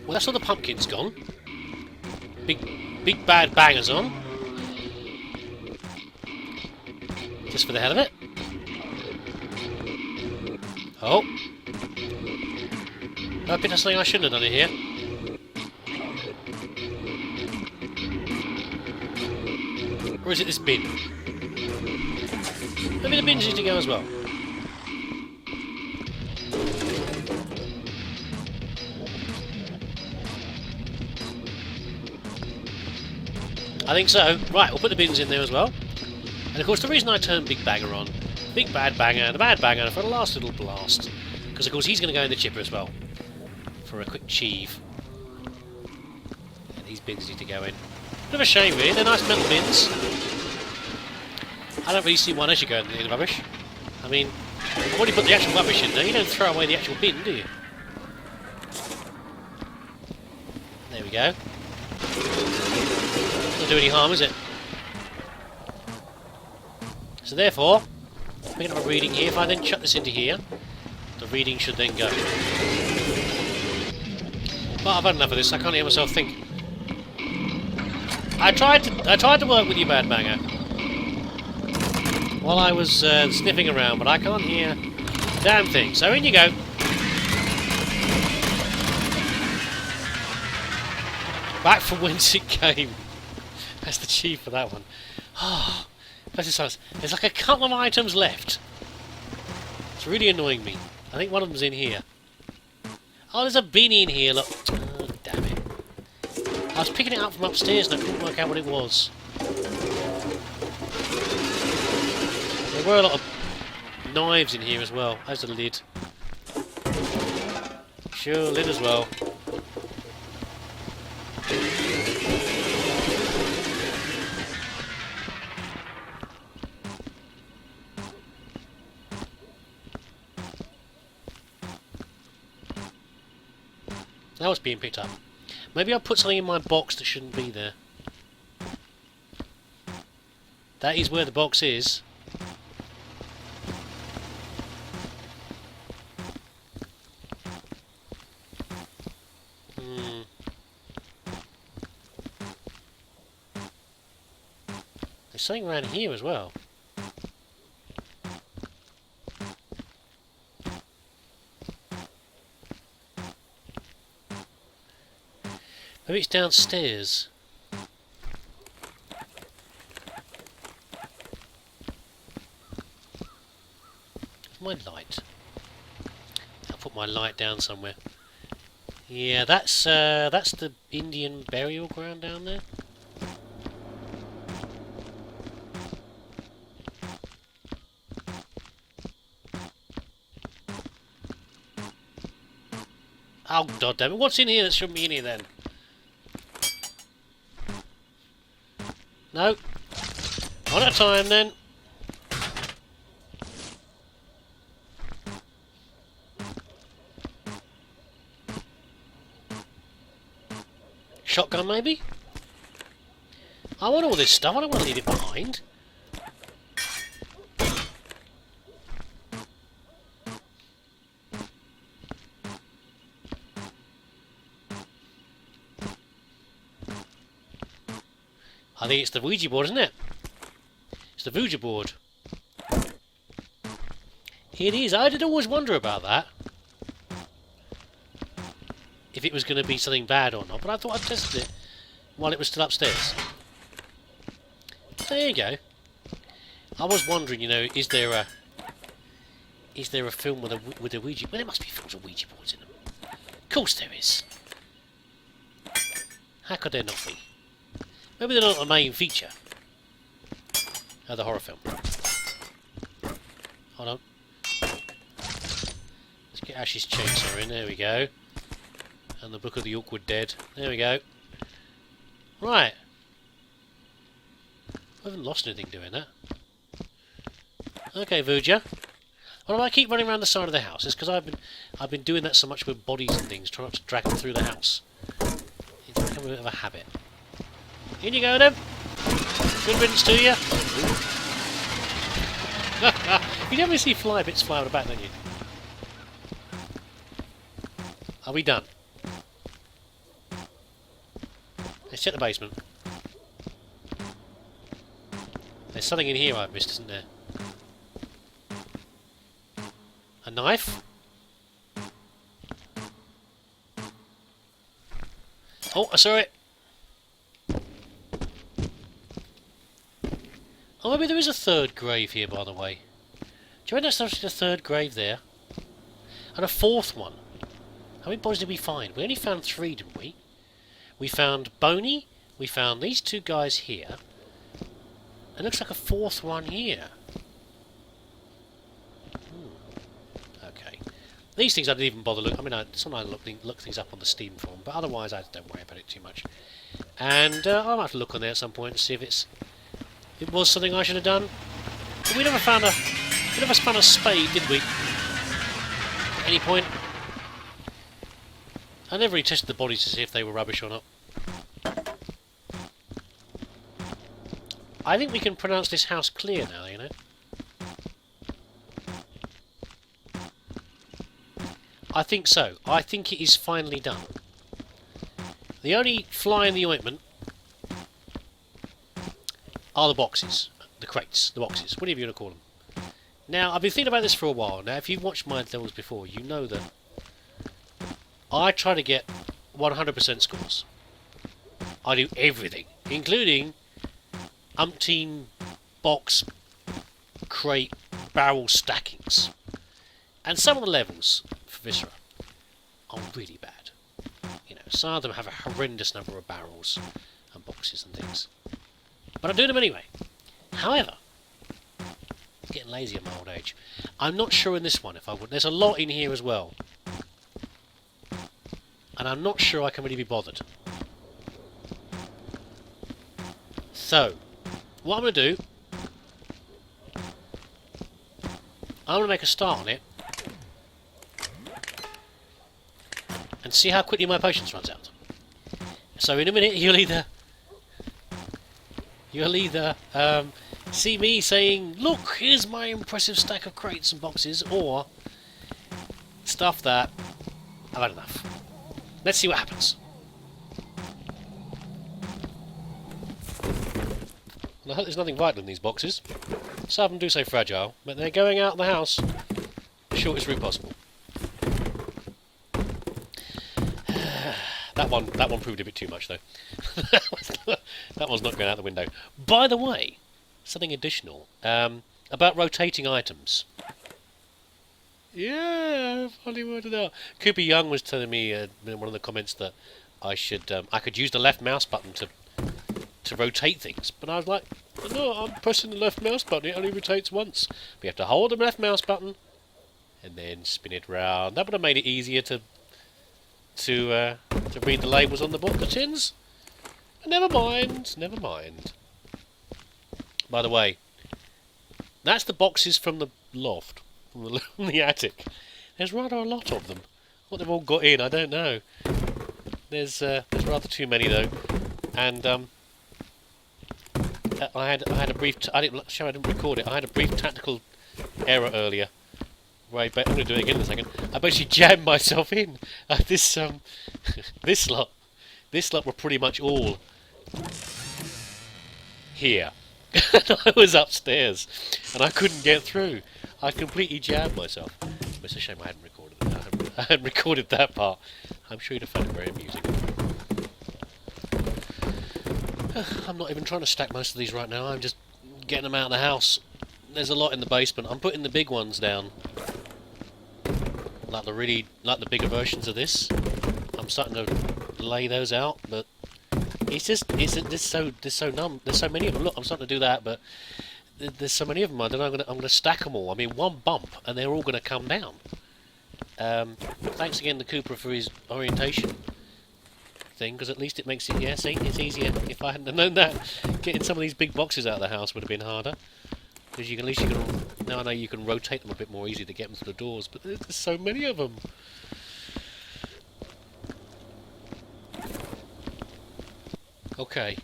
Well, that's all the pumpkins gone. Big bad bangers on. Just for the hell of it. Oh. I think that's something I shouldn't have done in here. Or is it this bin? Maybe the bins need to go as well. I think so. Right, we'll put the bins in there as well. And of course the reason I turned Big Bagger on, Big Bad Banger and a Bad Banger for the last little blast, because of course he's going to go in the chipper as well, for a quick cheeve. And these bins need to go in. Bit of a shame really, they're nice metal bins. I don't really see one as you go in the rubbish. I mean, I've already put the actual rubbish in there, you don't throw away the actual bin, do you? There we go. Doesn't do any harm, is it? So therefore, picking up a reading here, if I then chuck this into here, the reading should then go. But I've had enough of this, I can't hear myself think. I tried to work with you, Bad Banger, while I was sniffing around, but I can't hear a damn thing. So in you go. Back from whence it came. That's the chief for that one. Oh, there's like a couple of items left. It's really annoying me. I think one of them's in here. Oh, there's a bin in here, look. Oh, damn it. I was picking it up from upstairs and I couldn't work out what it was. There were a lot of knives in here as well. There's the lid. Sure, lid as well. Now it's being picked up. Maybe I'll put something in my box that shouldn't be there. That is where the box is. There's something around here as well. Maybe it's downstairs. My light. I'll put my light down somewhere. Yeah, that's the Indian burial ground down there. Oh god damn it! What's in here that shouldn't be in here then? No. One at a time then. Shotgun maybe? I want all this stuff, I don't want to leave it behind. I think it's the Ouija board, isn't it? It's the Ouija board. It is. I did always wonder about that. If it was going to be something bad or not, but I thought I'd tested it while it was still upstairs. There you go. I was wondering, you know, is there a film with a Ouija? Well, there must be films with Ouija boards in them. Of course there is. How could there not be? Maybe they're not the main feature of the horror film. Hold on. Let's get Ash's chainsaw in. There we go. And the Book of the Awkward Dead. There we go. Right. I haven't lost anything doing that. Okay, Vuja. Why do I keep running around the side of the house? It's because I've been doing that so much with bodies and things, trying not to drag them through the house. It's become a bit of a habit. In you go then. Good riddance to you. You never see fly bits flying about, don't you? Are we done? Let's check the basement. There's something in here I've missed, isn't there? A knife? Oh, I saw it! Oh, maybe there is a third grave here, by the way. Do you reckon that's actually the third grave there? And a fourth one. How many bodies did we find? We only found 3, didn't we? We found Boney, we found these 2 guys here. It looks like a 4th one here. Okay. These things I didn't even bother look. I mean, sometimes I look things up on the Steam forum, but otherwise I don't worry about it too much. And I'll have to look on there at some point and see if it was something I should have done. But we never found a spade, did we? At any point. I never really tested the bodies to see if they were rubbish or not. I think we can pronounce this house clear now, you know. I think so. I think it is finally done. The only fly in the ointment are the boxes. The crates. The boxes. Whatever you're going to call them. Now, I've been thinking about this for a while. Now, if you've watched my levels before, you know that I try to get 100% scores. I do everything, including umpteen box, crate, barrel stackings. And some of the levels for Viscera are really bad. You know, some of them have a horrendous number of barrels and boxes and things. But I do them anyway. However, I'm getting lazy at my old age. I'm not sure in this one if I would. There's a lot in here as well. And I'm not sure I can really be bothered. So, what I'm going to do, I'm going to make a start on it and see how quickly my patience runs out. So in a minute you'll either see me saying, look, here's my impressive stack of crates and boxes, or stuff that I've had enough. Let's see what happens. I hope there's nothing vital in these boxes. Some of them do say fragile, but they're going out of the house the shortest route possible. That one proved a bit too much, though. That one's not going out the window. By the way, something additional about rotating items. Yeah, I finally worked it out. Cooper Young was telling me in one of the comments that I could use the left mouse button to rotate things, but I was like, no, I'm pressing the left mouse button, it only rotates once. We have to hold the left mouse button and then spin it round. That would have made it easier to read the labels on the tins. But never mind. By the way, that's the boxes from the loft, from the attic. There's rather a lot of them. What they've all got in, I don't know. There's rather too many though, and I had a brief. I didn't record it. I had a brief tactical error earlier. Right, but I'm going to do it again in a second. I basically jammed myself in. This lot were pretty much all here. I was upstairs, and I couldn't get through. I completely jammed myself. It's a shame I hadn't recorded that. I hadn't recorded that part. I'm sure you'd have found it very amusing. I'm not even trying to stack most of these right now. I'm just getting them out of the house. There's a lot in the basement. I'm putting the big ones down, like the bigger versions of this. I'm starting to lay those out, but there's so many of them. Look, I'm starting to do that, but there's so many of them. I don't know. I'm going to stack them all. I mean, one bump, and they're all going to come down. Thanks again to Cooper for his orientation thing, because at least it makes it, it's easier. If I hadn't known that, getting some of these big boxes out of the house would have been harder. Because now I know you can rotate them a bit more easily to get them through the doors, but there's so many of them. Okay,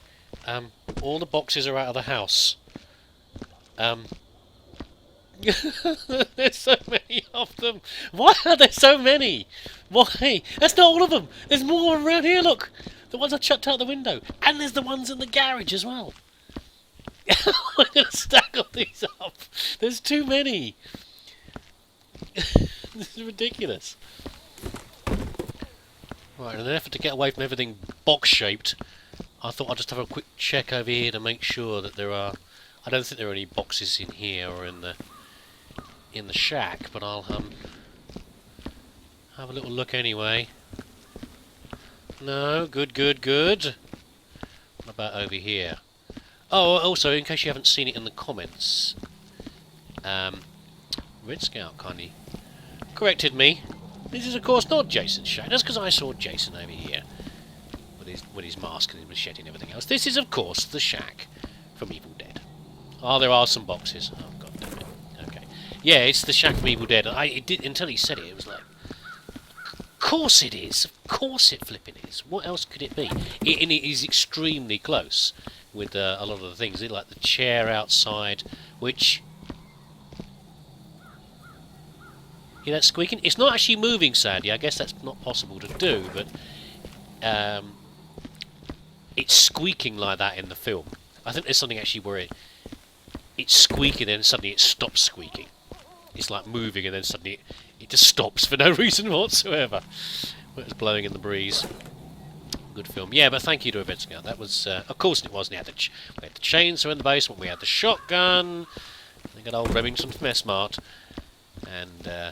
all the boxes are out of the house. There's so many of them. Why are there so many? Why? That's not all of them. There's more around here. Look, The ones I chucked out the window. And there's the ones in the garage as well. I'm going to stack all these up. There's too many. This is ridiculous. Right, in an effort to get away from everything box-shaped, I thought I'd just have a quick check over here to make sure that there are... I don't think there are any boxes in here or in the shack, but I'll have a little look anyway. No, good. What about over here? Oh, also, in case you haven't seen it in the comments, Red Scout kindly corrected me. This is, of course, not Jason's shack. That's because I saw Jason over here with his mask and his machete and everything else. This is, of course, the shack from Evil Dead. Oh, there are some boxes. Oh, god damn it. Okay. Yeah, it's the shack from Evil Dead. It did, until he said it, it was like, of course it is. Of course it flipping is. What else could it be? And it is extremely close with a lot of the things. Like the chair outside, which... Hear that squeaking? It's not actually moving, sadly. I guess that's not possible to do, but it's squeaking like that in the film. I think there's something actually where it's squeaking and then suddenly it stops squeaking. It's like moving and then suddenly it just stops for no reason whatsoever. It's blowing in the breeze. Good film. Yeah, but thank you to Red Scout. That was, of course it was. We had the chainsaw in the basement. We had the shotgun. We got old Remington from S-Mart. And all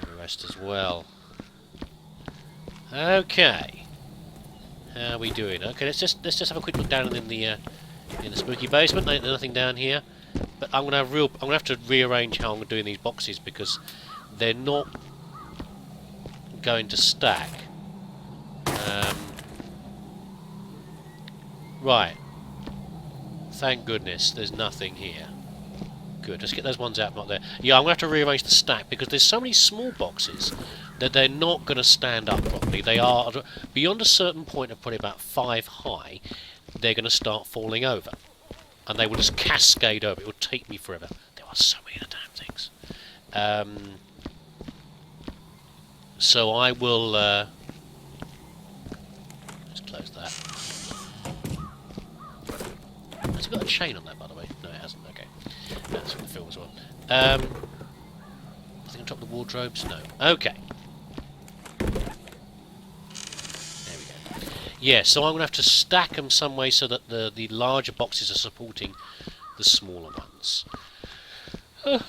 the rest as well. Okay. How are we doing? Okay, let's just have a quick look down in the spooky basement. Nothing down here. But I'm gonna have to rearrange how I'm doing these boxes because they're not going to stack. Right. Thank goodness there's nothing here. Good, let's get those ones out, not there. Yeah, I'm going to have to rearrange the stack because there's so many small boxes that they're not going to stand up properly. They are, beyond a certain point of probably about 5 high, they're going to start falling over. And they will just cascade over. It will take me forever. There are so many of the damn things. So I will... just close that. Has it got a chain on that, by the way? No, it hasn't. Okay. That's from the film as well. Nothing on top of the wardrobes? No. Okay. There we go. Yeah, so I'm going to have to stack them some way so that the larger boxes are supporting the smaller ones. As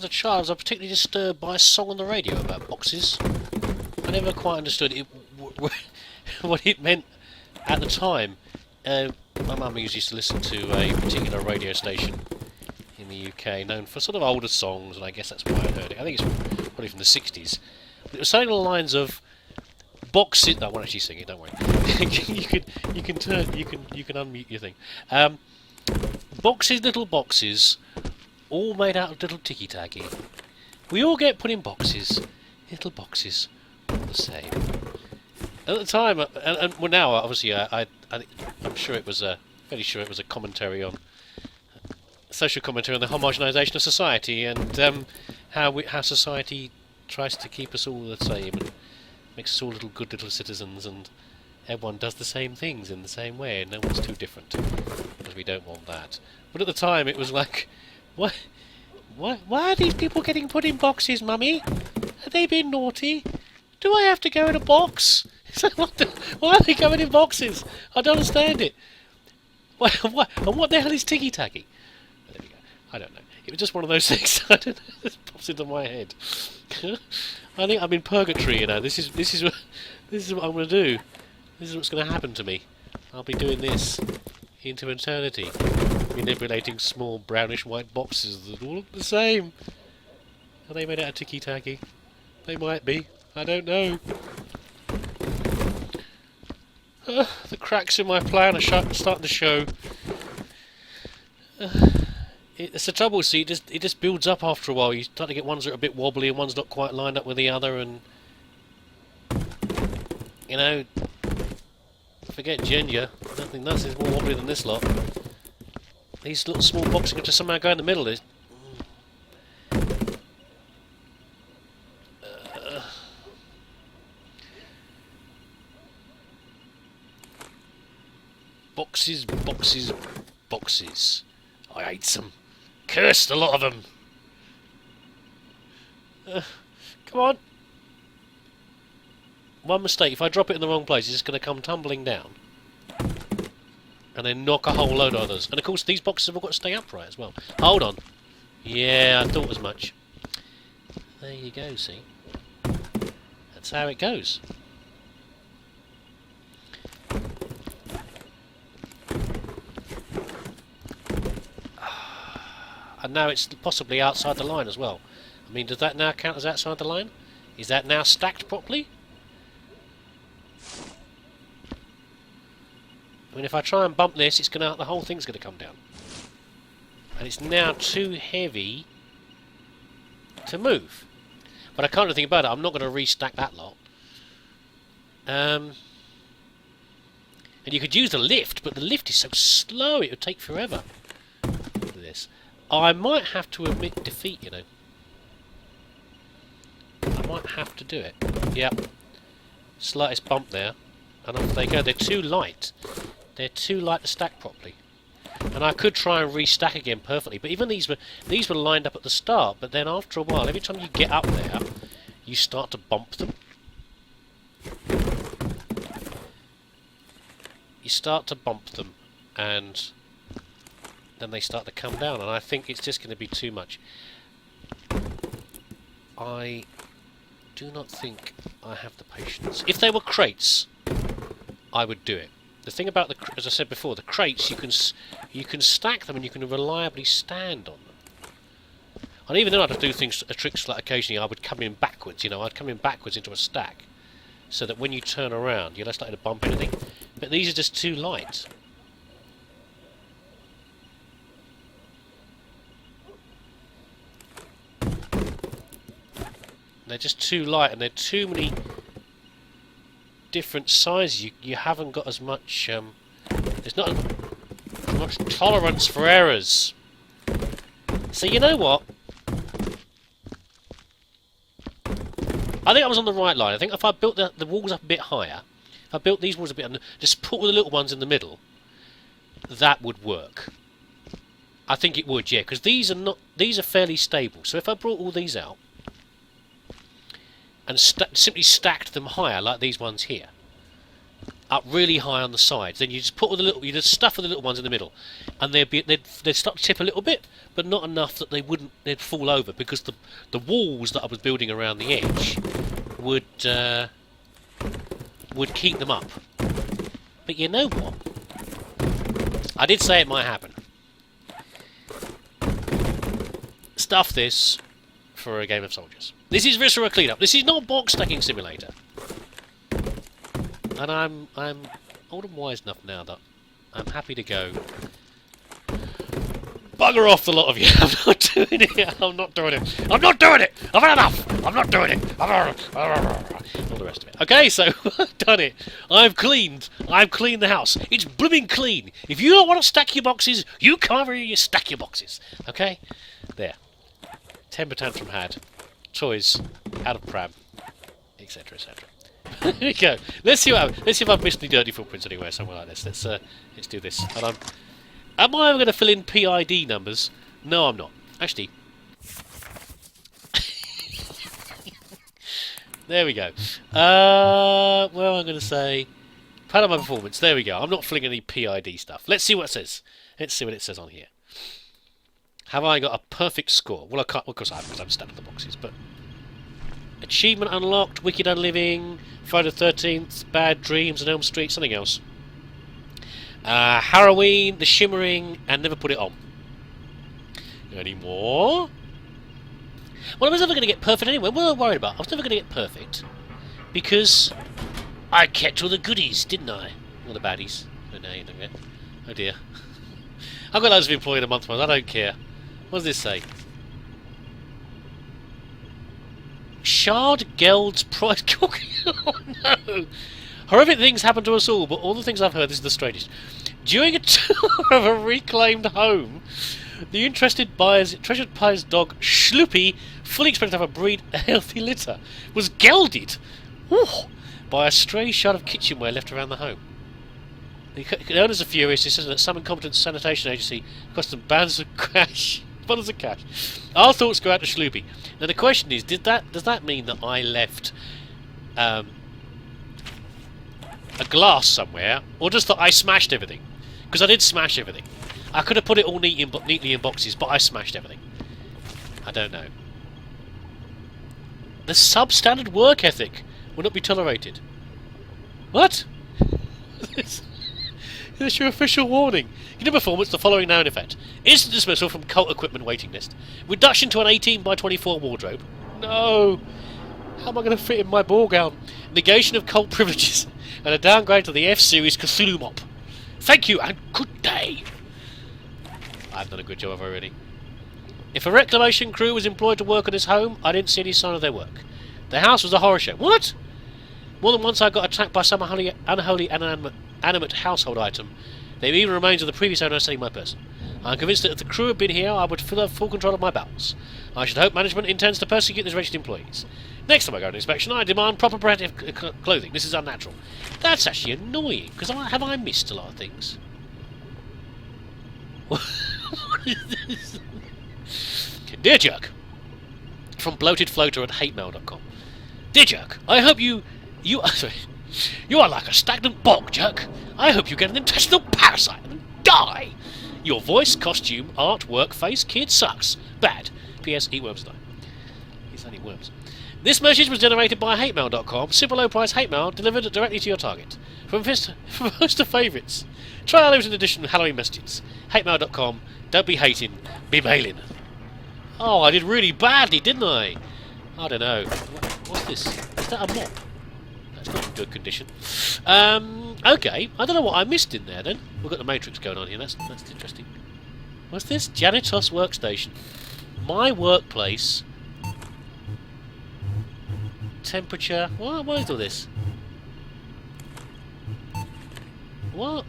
a child, I was particularly disturbed by a song on the radio about boxes. I never quite understood what it meant at the time. My mum used to listen to a particular radio station in the UK known for sort of older songs, and I guess that's why I heard it. I think it's probably from the 60s. But it was something along the lines of boxes. No, I won't actually sing it. Don't worry. you can unmute your thing. Little boxes, all made out of little ticky tacky. We all get put in boxes, little boxes, all the same. At the time, and well, now obviously, I'm sure it was fairly sure it was a commentary on social commentary on the homogenisation of society and how society tries to keep us all the same and makes us all good little citizens, and everyone does the same things in the same way, and no one's too different because we don't want that. But at the time, it was like, what? Why are these people getting put in boxes, Mummy? Have they been naughty? Do I have to go in a box? It's like, why are they going in boxes? I don't understand it. And what the hell is ticky tacky? There we go. I don't know. It was just one of those things. I don't know. It just pops into my head. I think I'm in purgatory. You know. This is what I'm going to do. This is what's going to happen to me. I'll be doing this into eternity, manipulating small brownish white boxes that all look the same. Are they made out of ticky tacky? They might be. I don't know. The cracks in my plan are starting to show. It's the trouble, see, it just builds up after a while. You start to get ones that are a bit wobbly and one's not quite lined up with the other, and you know, forget ginger. Nothing is more wobbly than this lot. These little small boxes have to somehow go in the middle. Boxes, boxes, boxes. I hate them. Cursed a lot of them. Come on. One mistake. If I drop it in the wrong place, it's just going to come tumbling down. And then knock a whole load of others. And of course, these boxes have all got to stay upright as well. Hold on. Yeah, I thought as much. There you go, see? That's how it goes. And now it's possibly outside the line as well. I mean, does that now count as outside the line? Is that now stacked properly? I mean, if I try and bump this, the whole thing's going to come down. And it's now too heavy to move. But I can't do anything about it. I'm not going to restack that lot. And you could use the lift, but the lift is so slow it would take forever. Look at this. I might have to admit defeat, you know. I might have to do it. Yep. Slightest bump there. And off they go. They're too light. They're too light to stack properly. And I could try and restack again perfectly, but even these were lined up at the start, but then after a while, every time you get up there, you start to bump them. You start to bump them, and then they start to come down, and I think it's just going to be too much. I do not think I have the patience. If they were crates, I would do it. The thing about as I said before, the crates, you can stack them and you can reliably stand on them. And even then I'd do tricks like occasionally I would come in backwards, you know, I'd come in backwards into a stack, so that when you turn around, you're less likely to bump anything. But these are just too light. They're just too light, and they're too many different sizes. You haven't got as much. There's not as much tolerance for errors. So you know what? I think I was on the right line. I think if I built the walls up a bit higher, if I built these walls a bit, just put all the little ones in the middle, that would work. I think it would, yeah, because these are fairly stable. So if I brought all these out and simply stacked them higher, like these ones here, up really high on the sides, then you just put all you just stuff all the little ones in the middle, and they'd start to tip a little bit, but not enough that they'd fall over, because the walls that I was building around the edge would keep them up. But you know what? I did say it might happen. Stuff this for a game of soldiers. This is Viscera Cleanup. This is not box stacking simulator. And I'm old and wise enough now that I'm happy to go. Bugger off the lot of you. I'm not doing it. I'm not doing it. I'm not doing it. I've had enough. I'm not doing it. All the rest of it. Okay, so I've done it. I've cleaned the house. It's blooming clean. If you don't want to stack your boxes, you come over here and you stack your boxes. Okay? There. Temper tantrum had. Toys out of Pram. Etc. etc. There we go. Let's see if I've missed any dirty footprints anywhere somewhere like this. Let's do this. And am I ever going to fill in PID numbers? No, I'm not. Actually, there we go. Well, I'm going to say part of my performance. There we go. I'm not filling any PID stuff. Let's see what it says. Let's see what it says on here. Have I got a perfect score? Well, I can't. Of course, I have, because I'm stuck in the boxes. But achievement unlocked, Wicked Unliving, Friday the 13th, Bad Dreams, and Elm Street, something else. Halloween, The Shimmering, and Never Put It On. Any more? Well, I was never going to get perfect anyway. What am I worried about? I was never going to get perfect. Because I kept all the goodies, didn't I? All the baddies. Oh, no, you don't get. Oh dear. I've got loads of employee in a month, I don't care. What does this say? Shard Geld's prize cooking. Oh no! Horrific things happen to us all, but all the things I've heard, this is the strangest. During a tour of a reclaimed home, the treasured buyer's dog, Schloopy, fully expected to have a healthy litter, was gelded by a stray shard of kitchenware left around the home. The owners are furious. He says that some incompetent sanitation agency cost them bundles of cash. Bundles of cash. Our thoughts go out to Schloopy. Now the question is, does that mean that I left a glass somewhere, or just that I smashed everything? Because I did smash everything. I could have put it all neatly in boxes, but I smashed everything. I don't know. The substandard work ethic will not be tolerated. What? That's your official warning. In performance, the following now in effect. Instant dismissal from cult equipment waiting list. Reduction to an 18 by 24 wardrobe. No! How am I going to fit in my ball gown? Negation of cult privileges. And a downgrade to the F-Series Cthulhu mop. Thank you and good day! I've done a good job already. If a reclamation crew was employed to work on his home, I didn't see any sign of their work. The house was a horror show. What? More than once I got attacked by some unholy animate household item. There were even remains of the previous owner selling my person. I am convinced that if the crew had been here, I would have full control of my bowels. I should hope management intends to persecute these wretched employees. Next time I go on inspection, I demand proper protective clothing. This is unnatural. That's actually annoying, because have I missed a lot of things? What is this? Dear Jerk, from bloated floater at hatemail.com. Dear Jerk, I hope you are like a stagnant bog, Jerk. I hope you get an intestinal parasite and die. Your voice, costume, art, work, face, kid sucks. Bad. P.S. Eat worms die. He's only worms. This message was generated by hatemail.com. Simple low price hate mail delivered directly to your target. From most of favourites. Try our limited edition Halloween messages. Hatemail.com. Don't be hating, be mailing. Oh, I did really badly, didn't I? I don't know. What's this? Is that a mop? That's not in good condition. Okay. I don't know what I missed in there then. We've got the Matrix going on here. That's interesting. What's this? Janitor's workstation. My workplace. Temperature. What is all this? What?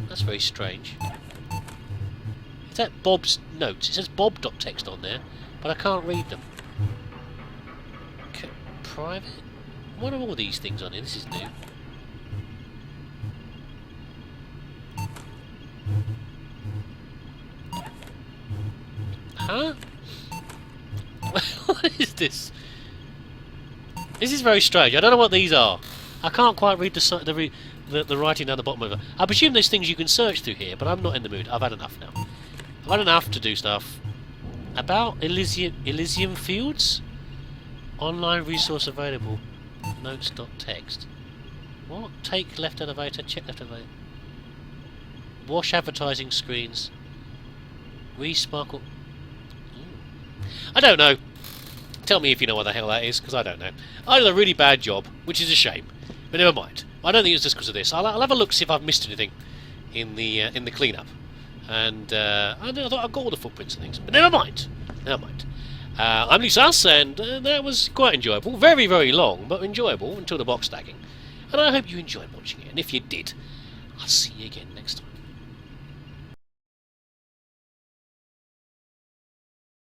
That's very strange. Is that Bob's notes? It says Bob.text on there, but I can't read them. Private? What are all these things on here? This is new. Huh? What is this? This is very strange. I don't know what these are. I can't quite read the writing down the bottom of it. I presume there's things you can search through here, but I'm not in the mood. I've had enough now. I've had enough to do stuff. About Elysium Fields? Online resource available. Notes.text. What? Take left elevator, check left elevator. Wash advertising screens. Resparkle. I don't know. Tell me if you know what the hell that is, because I don't know. I did a really bad job, which is a shame. But never mind. I don't think it's just because of this. I'll have a look, see if I've missed anything in the cleanup. And I thought I've got all the footprints and things. But never mind. Never mind. I'm leesusss, and that was quite enjoyable. Very, very long, but enjoyable until the box stacking. And I hope you enjoyed watching it. And if you did, I'll see you again next time.